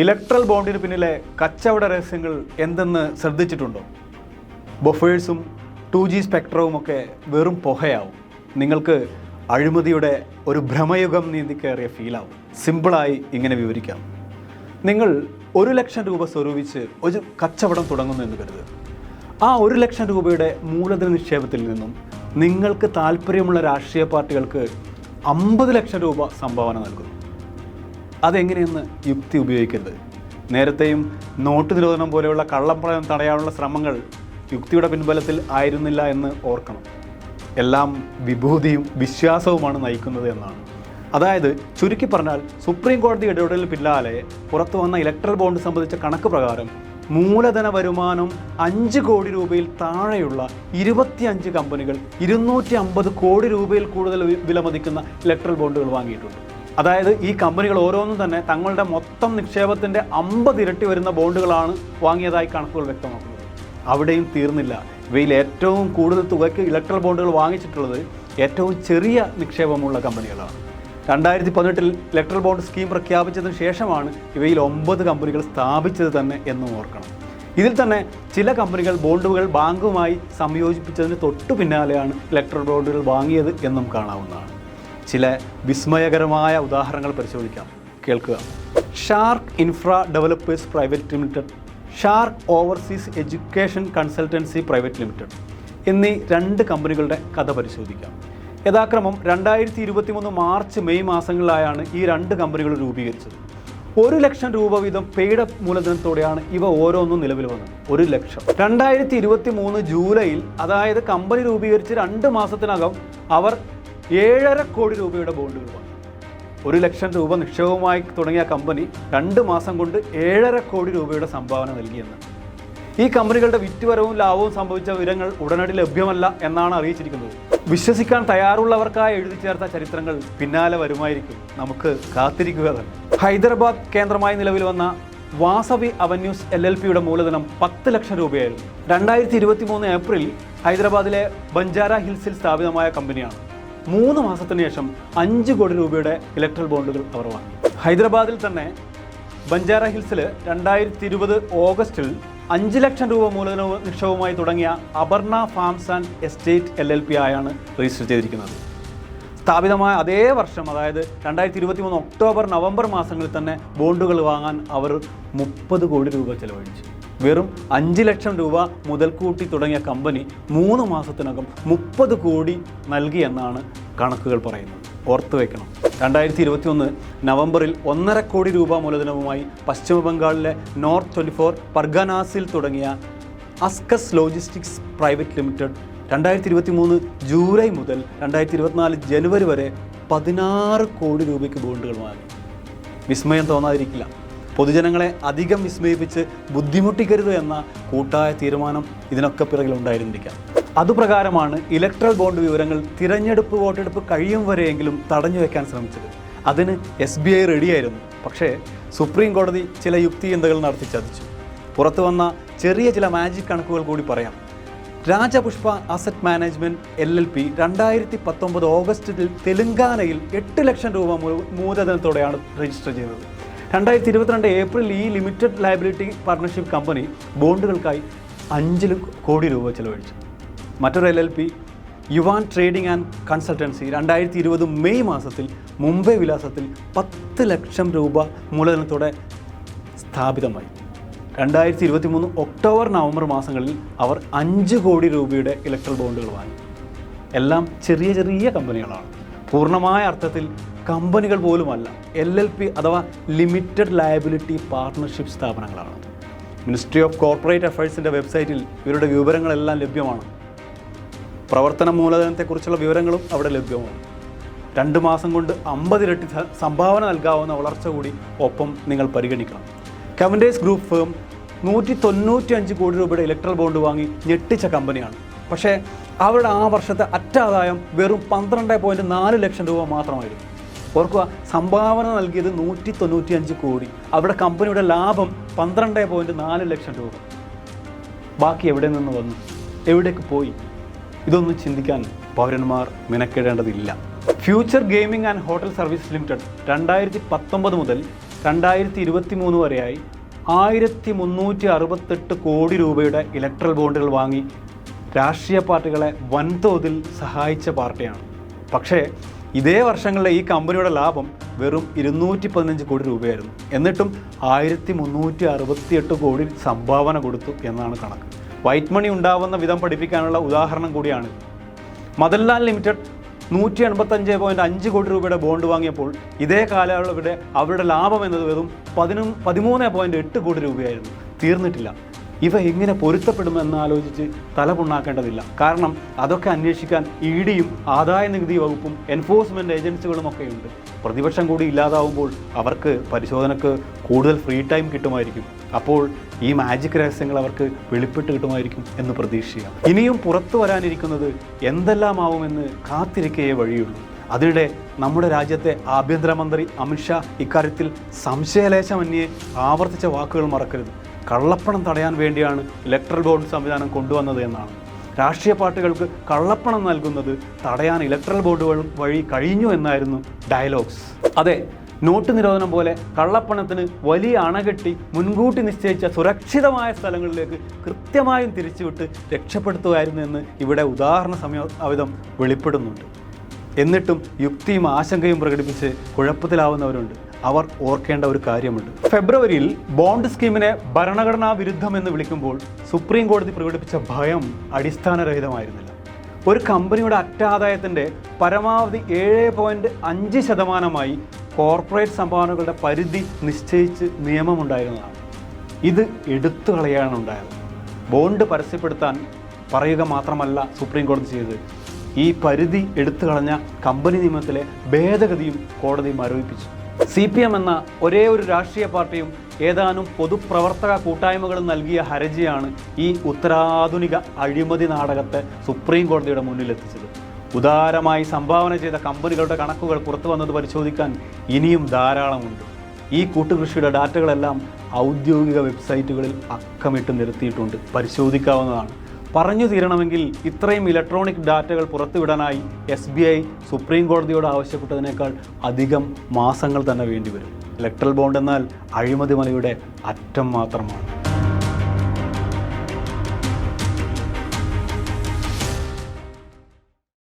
Electoral ബോണ്ടിന് പിന്നിലെ കച്ചവട രഹസ്യങ്ങൾ എന്തെന്ന് ശ്രദ്ധിച്ചിട്ടുണ്ടോ? ബൊഫേഴ്സും 2G സ്പെക്ട്രവും ഒക്കെ വെറും പുകയാവും. നിങ്ങൾക്ക് അഴിമതിയുടെ ഒരു ഭ്രമയുഗം നീന്തിക്കയറിയ ഫീലാവും. സിമ്പിളായി ഇങ്ങനെ വിവരിക്കാം. നിങ്ങൾ 1 ലക്ഷം രൂപ സ്വരൂപിച്ച് ഒരു കച്ചവടം തുടങ്ങുന്നു എന്ന് കരുതുക. ആ 1 ലക്ഷം രൂപയുടെ മൂലധന നിക്ഷേപത്തിൽ നിന്നും നിങ്ങൾക്ക് താല്പര്യമുള്ള രാഷ്ട്രീയ പാർട്ടികൾക്ക് 50 ലക്ഷം രൂപ സംഭാവന നൽകുന്നു. അതെങ്ങനെയെന്ന് യുക്തി ഉപയോഗിക്കരുത്. നേരത്തെയും നോട്ട് നിരോധനം പോലെയുള്ള കള്ളപ്പണം തടയാനുള്ള ശ്രമങ്ങൾ യുക്തിയുടെ പിൻബലത്തിൽ ആയിരുന്നില്ല എന്ന് ഓർക്കണം. എല്ലാം വിഭൂതിയും വിശ്വാസവുമാണ് നയിക്കുന്നത് എന്നാണ്. അതായത് ചുരുക്കി പറഞ്ഞാൽ സുപ്രീം കോടതി ഇടപെടലിന് പിന്നാലെ പുറത്തു വന്ന ഇലക്ട്രൽ ബോണ്ട് സംബന്ധിച്ച കണക്ക് പ്രകാരം മൂലധന വരുമാനം 5 കോടി രൂപയിൽ താഴെയുള്ള 25 കമ്പനികൾ 250 കോടി രൂപയിൽ കൂടുതൽ വിലമതിക്കുന്ന ഇലക്ട്രൽ ബോണ്ടുകൾ വാങ്ങിയിട്ടുണ്ട്. അതായത് ഈ കമ്പനികൾ ഓരോന്നും തന്നെ തങ്ങളുടെ മൊത്തം നിക്ഷേപത്തിൻ്റെ 50 ഇരട്ടി വരുന്ന ബോണ്ടുകളാണ് വാങ്ങിയതായി കണക്കുകൾ വ്യക്തമാക്കുന്നത്. അവിടെയും തീർന്നില്ല. ഇവയിൽ ഏറ്റവും കൂടുതൽ തുകയ്ക്ക് ഇലക്ട്രൽ ബോണ്ടുകൾ വാങ്ങിച്ചിട്ടുള്ളത് ഏറ്റവും ചെറിയ നിക്ഷേപമുള്ള കമ്പനികളാണ്. 2018 ഇലക്ട്രൽ ബോണ്ട് സ്കീം പ്രഖ്യാപിച്ചതിന് ശേഷമാണ് ഇവയിൽ 9 കമ്പനികൾ സ്ഥാപിച്ചത് തന്നെ എന്നും ഓർക്കണം. ഇതിൽ തന്നെ ചില കമ്പനികൾ ബോണ്ടുകൾ ബാങ്കുമായി സംയോജിപ്പിച്ചതിന് തൊട്ടു പിന്നാലെയാണ് ഇലക്ട്രൽ ബോണ്ടുകൾ വാങ്ങിയത് എന്നും കാണാവുന്നതാണ്. ചില വിസ്മയകരമായ ഉദാഹരണങ്ങൾ പരിശോധിക്കാം, കേൾക്കുക. Shark infra developers private limited, shark overseas education consultancy private limited എന്നീ 2 കമ്പനികളുടെ കഥ പരിശോധിക്കാം. യഥാക്രമം 2023 മാർച്ച് മെയ് മാസങ്ങളിലായാണ് ഈ 2 കമ്പനികൾ രൂപീകരിച്ചത്. 1 ലക്ഷം രൂപ വീതം പെയ്ഡ് മൂലധനത്തോടെയാണ് ഇവ ഓരോന്നും നിലവിൽ വന്നത്. 1 ലക്ഷം. 2023 ജൂലൈയിൽ, അതായത് കമ്പനി രൂപീകരിച്ച് 2 മാസത്തിനകം അവർ 7.5 കോടി രൂപയുടെ ബോണ്ടുകൾ വാങ്ങി. 1 ലക്ഷം രൂപ നിക്ഷേപവുമായി തുടങ്ങിയ കമ്പനി 2 മാസം കൊണ്ട് 7.5 കോടി രൂപയുടെ സംഭാവന നൽകിയെന്ന്. ഈ കമ്പനികളുടെ വിറ്റുവരവും ലാഭവും സംഭവിച്ച വിവരങ്ങൾ ഉടനടി ലഭ്യമല്ല എന്നാണ് അറിയിച്ചിരിക്കുന്നത്. വിശ്വസിക്കാൻ തയ്യാറുള്ളവർക്കായി എഴുതി ചേർത്ത ചരിത്രങ്ങൾ പിന്നാലെ വരുമായിരിക്കും. നമുക്ക് കാത്തിരിക്കുക തന്നെ. ഹൈദരാബാദ് കേന്ദ്രമായി നിലവിൽ വന്ന വാസവി അവന്യൂസ് LLPയുടെ മൂലധനം 10 ലക്ഷം രൂപയായിരുന്നു. 2023 ഏപ്രിൽ ഹൈദരാബാദിലെ ബഞ്ചാര ഹിൽസിൽ സ്ഥാപിതമായ കമ്പനിയാണ്. 3 മാസത്തിന് ശേഷം 5 കോടി രൂപയുടെ ഇലക്ട്രൽ ബോണ്ടുകൾ അവർ വാങ്ങി. ഹൈദരാബാദിൽ തന്നെ ബഞ്ചാര ഹിൽസിൽ 2020 ഓഗസ്റ്റിൽ 5 ലക്ഷം രൂപ മൂലധന നിക്ഷേപവുമായി തുടങ്ങിയ Aparna farms and estate LLP ആയാണ് രജിസ്റ്റർ ചെയ്തിരിക്കുന്നത്. സ്ഥാപിതമായ അതേ വർഷം, അതായത് 2023 ഒക്ടോബർ നവംബർ മാസങ്ങളിൽ തന്നെ ബോണ്ടുകൾ വാങ്ങാൻ അവർ 30 കോടി രൂപ ചെലവഴിച്ചു. വെറും 5 ലക്ഷം രൂപ മുതൽക്കൂട്ടി തുടങ്ങിയ കമ്പനി 3 മാസത്തിനകം 30 കോടി നൽകിയെന്നാണ് കണക്കുകൾ പറയുന്നത്. ഓർത്തു വയ്ക്കണം. 2021 നവംബറിൽ 1.5 കോടി രൂപ മൂലധനവുമായി പശ്ചിമ ബംഗാളിലെ നോർത്ത് 24 പർഗനാസിൽ തുടങ്ങിയ അസ്കസ് ലോജിസ്റ്റിക്സ് പ്രൈവറ്റ് ലിമിറ്റഡ് 2023 ജൂലൈ മുതൽ 2024 ജനുവരി വരെ 16 കോടി രൂപയ്ക്ക് ബോണ്ടുകൾ വാങ്ങി. വിസ്മയം തോന്നാതിരിക്കില്ല. പൊതുജനങ്ങളെ അധികം വിസ്മയിപ്പിച്ച് ബുദ്ധിമുട്ടിക്കരുത് എന്ന കൂട്ടായ തീരുമാനം ഇതിനൊക്കെ പിറകിലുണ്ടായിരുന്നിരിക്കാം. അതുപ്രകാരമാണ് ഇലക്ട്രൽ ബോണ്ട് വിവരങ്ങൾ തിരഞ്ഞെടുപ്പ് വോട്ടെടുപ്പ് കഴിയും വരെയെങ്കിലും തടഞ്ഞു വയ്ക്കാൻ ശ്രമിച്ചത്. അതിന് SBI റെഡിയായിരുന്നു. പക്ഷേ സുപ്രീം കോടതി ചില യുക്തിചിന്തകൾ നടത്തി ചതിച്ചു. പുറത്തു വന്ന ചെറിയ ചില മാജിക് കണക്കുകൾ കൂടി പറയാം. രാജപുഷ്പ അസറ്റ് മാനേജ്മെൻറ്റ് LLP 2019 ഓഗസ്റ്റിൽ തെലങ്കാനയിൽ 8 ലക്ഷം രൂപ മൂലധനത്തോടെയാണ് രജിസ്റ്റർ ചെയ്തത്. 2022 ഏപ്രിൽ ഈ ലിമിറ്റഡ് ലയബിലിറ്റി പാർട്ണർഷിപ്പ് കമ്പനി ബോണ്ടുകൾക്കായി 5 കോടി രൂപ ചെലവഴിച്ചു. മറ്റൊരു LLP Yuan trading and consultancy 2020 May മാസത്തിൽ മുംബൈ വിലാസത്തിൽ 10 ലക്ഷം രൂപ മൂലധനത്തോടെ സ്ഥാപിതമായി. 2023 ഒക്ടോബർ നവംബർ മാസങ്ങളിൽ അവർ 5 കോടി രൂപയുടെ ഇലക്ട്രൽ ബോണ്ടുകൾ വാങ്ങി. എല്ലാം ചെറിയ ചെറിയ കമ്പനികളാണ്. പൂർണ്ണമായ അർത്ഥത്തിൽ കമ്പനികൾ പോലുമല്ല, LLP അഥവാ ലിമിറ്റഡ് ലയബിലിറ്റി പാർട്ണർഷിപ്പ് സ്ഥാപനങ്ങളാണ്. മിനിസ്ട്രി ഓഫ് കോർപ്പറേറ്റ് അഫയേഴ്സിൻ്റെ വെബ്സൈറ്റിൽ ഇവരുടെ വിവരങ്ങളെല്ലാം ലഭ്യമാണ്. പ്രവർത്തന മൂലധനത്തെക്കുറിച്ചുള്ള വിവരങ്ങളും അവിടെ ലഭ്യമാണ്. 2 മാസം കൊണ്ട് 50 ഇരട്ടി സംഭാവന നൽകാവുന്ന വളർച്ച കൂടി ഒപ്പം നിങ്ങൾ പരിഗണിക്കണം. കവൻഡേഴ്സ് ഗ്രൂപ്പ് ഫേം 195 കോടി രൂപയുടെ ഇലക്ട്രൽ ബോണ്ട് വാങ്ങി ഞെട്ടിച്ച കമ്പനിയാണ്. പക്ഷേ അവരുടെ ആ വർഷത്തെ ആദായം വെറും 12.4 ലക്ഷം രൂപ മാത്രമായിരുന്നു. ഓർക്കുക, സംഭാവന നൽകിയത് 195 കോടി. അവിടെ കമ്പനിയുടെ ലാഭം 12.4 ലക്ഷം രൂപ. ബാക്കി എവിടെ നിന്ന് വന്നു? എവിടേക്ക് പോയി? ഇതൊന്നും ചിന്തിക്കാൻ പൗരന്മാർ മെനക്കെടേണ്ടതില്ല. Future gaming and hotel service limited 2019 മുതൽ 2023 വരെയായി 1368 കോടി രൂപയുടെ ഇലക്ട്രൽ ബോണ്ടുകൾ വാങ്ങി രാഷ്ട്രീയ പാർട്ടികളെ വൻതോതിൽ സഹായിച്ച പാർട്ടിയാണ്. പക്ഷേ ഇതേ വർഷങ്ങളിലെ ഈ കമ്പനിയുടെ ലാഭം വെറും 215 കോടി രൂപയായിരുന്നു. എന്നിട്ടും 1368 കോടി സംഭാവന കൊടുത്തു എന്നാണ് കണക്ക്. വൈറ്റ് മണി ഉണ്ടാവുന്ന വിധം പഠിപ്പിക്കാനുള്ള ഉദാഹരണം കൂടിയാണ്. മദൻലാൽ ലിമിറ്റഡ് 185.5 കോടി രൂപയുടെ ബോണ്ട് വാങ്ങിയപ്പോൾ ഇതേ കാലയളവിടെ അവരുടെ ലാഭം എന്നത് വെറും 13.8 കോടി രൂപയായിരുന്നു. തീർന്നിട്ടില്ല. ഇവ എങ്ങനെ പൊരുത്തപ്പെടുമെന്ന് ആലോചിച്ച് തലപുണ്ണാക്കേണ്ടതില്ല. കാരണം അതൊക്കെ അന്വേഷിക്കാൻ EDയും ആദായ നികുതി വകുപ്പും എൻഫോഴ്സ്മെൻറ്റ് ഏജൻസികളും ഒക്കെയുണ്ട്. പ്രതിപക്ഷം കൂടി ഇല്ലാതാവുമ്പോൾ അവർക്ക് പരിശോധനയ്ക്ക് കൂടുതൽ ഫ്രീ ടൈം കിട്ടുമായിരിക്കും. അപ്പോൾ ഈ മാജിക് രഹസ്യങ്ങൾ അവർക്ക് വെളിപ്പെട്ട് കിട്ടുമായിരിക്കും എന്ന് പ്രതീക്ഷിക്കാം. ഇനിയും പുറത്തു വരാനിരിക്കുന്നത് എന്തെല്ലാമാവുമെന്ന് കാത്തിരിക്കയേ വഴിയുള്ളൂ. അതിനിടെ നമ്മുടെ രാജ്യത്തെ ആഭ്യന്തരമന്ത്രി അമിത്ഷാ ഇക്കാര്യത്തിൽ സംശയലേശമന്യേ ആവർത്തിച്ച വാക്കുകൾ മറക്കരുത്. കള്ളപ്പണം തടയാൻ വേണ്ടിയാണ് ഇലക്ട്രൽ ബോണ്ട് സംവിധാനം കൊണ്ടുവന്നത് എന്നാണ്. രാഷ്ട്രീയ പാർട്ടികൾക്ക് കള്ളപ്പണം നൽകുന്നത് തടയാൻ ഇലക്ട്രൽ ബോർഡുകൾ വഴി കഴിഞ്ഞു എന്നായിരുന്നു ഡയലോഗ്സ്. അതെ, നോട്ട് നിരോധനം പോലെ കള്ളപ്പണത്തിന് വലിയ അണകെട്ടി മുൻകൂട്ടി നിശ്ചയിച്ച സുരക്ഷിതമായ സ്ഥലങ്ങളിലേക്ക് കൃത്യമായും തിരിച്ചുവിട്ട് രക്ഷപ്പെടുത്തുകയായിരുന്നു എന്ന് ഇവിടെ ഉദാഹരണ സമയവിധം വെളിപ്പെടുന്നുണ്ട്. എന്നിട്ടും യുക്തിയും ആശങ്കയും പ്രകടിപ്പിച്ച് കുഴപ്പത്തിലാവുന്നവരുണ്ട്. അവർ ഓർക്കേണ്ട ഒരു കാര്യമുണ്ട്. ഫെബ്രുവരിയിൽ ബോണ്ട് സ്കീമിനെ ഭരണഘടനാ വിരുദ്ധമെന്ന് വിളിക്കുമ്പോൾ സുപ്രീം കോടതി പ്രകടിപ്പിച്ച ഭയം അടിസ്ഥാനരഹിതമായിരുന്നില്ല. ഒരു കമ്പനിയുടെ അറ്റാദായത്തിൻ്റെ പരമാവധി 7.5% കോർപ്പറേറ്റ് സംഭാവനകളുടെ പരിധി നിശ്ചയിച്ച് നിയമമുണ്ടായിരുന്നതാണ്. ഇത് എടുത്തു കളയാണ് ഉണ്ടായത്. ബോണ്ട് പരസ്യപ്പെടുത്താൻ പറയുക മാത്രമല്ല സുപ്രീം കോടതി ചെയ്തത്, ഈ പരിധി എടുത്തു കളഞ്ഞ കമ്പനി നിയമത്തിലെ ഭേദഗതിയും കോടതി മരവിപ്പിച്ചു. CPM എന്ന ഒരേ ഒരു രാഷ്ട്രീയ പാർട്ടിയും ഏതാനും പൊതുപ്രവർത്തക കൂട്ടായ്മകളും നൽകിയ ഹർജിയാണ് ഈ ഉത്തരാധുനിക അഴിമതി നാടകത്തെ സുപ്രീം കോടതിയുടെ മുന്നിലെത്തിച്ചത്. ഉദാരമായി സംഭാവന ചെയ്ത കമ്പനികളുടെ കണക്കുകൾ പുറത്തു വന്നത് പരിശോധിക്കാൻ ഇനിയും ധാരാളമുണ്ട്. ഈ കൂട്ടുകൃഷിയുടെ ഡാറ്റകളെല്ലാം ഔദ്യോഗിക വെബ്സൈറ്റുകളിൽ അക്കമിട്ട് നിരത്തിയിട്ടുണ്ട്, പരിശോധിക്കാവുന്നതാണ്. പറഞ്ഞു തീരണമെങ്കിൽ ഇത്രയും ഇലക്ട്രോണിക് ഡാറ്റകൾ പുറത്തുവിടാനായി SBI സുപ്രീം കോടതിയോട് ആവശ്യപ്പെട്ടതിനേക്കാൾ അധികം മാസങ്ങൾ തന്നെ വേണ്ടിവരും. ഇലക്ട്രൽ ബോണ്ട് എന്നാൽ അഴിമതി മലയുടെ അറ്റം മാത്രമാണ്.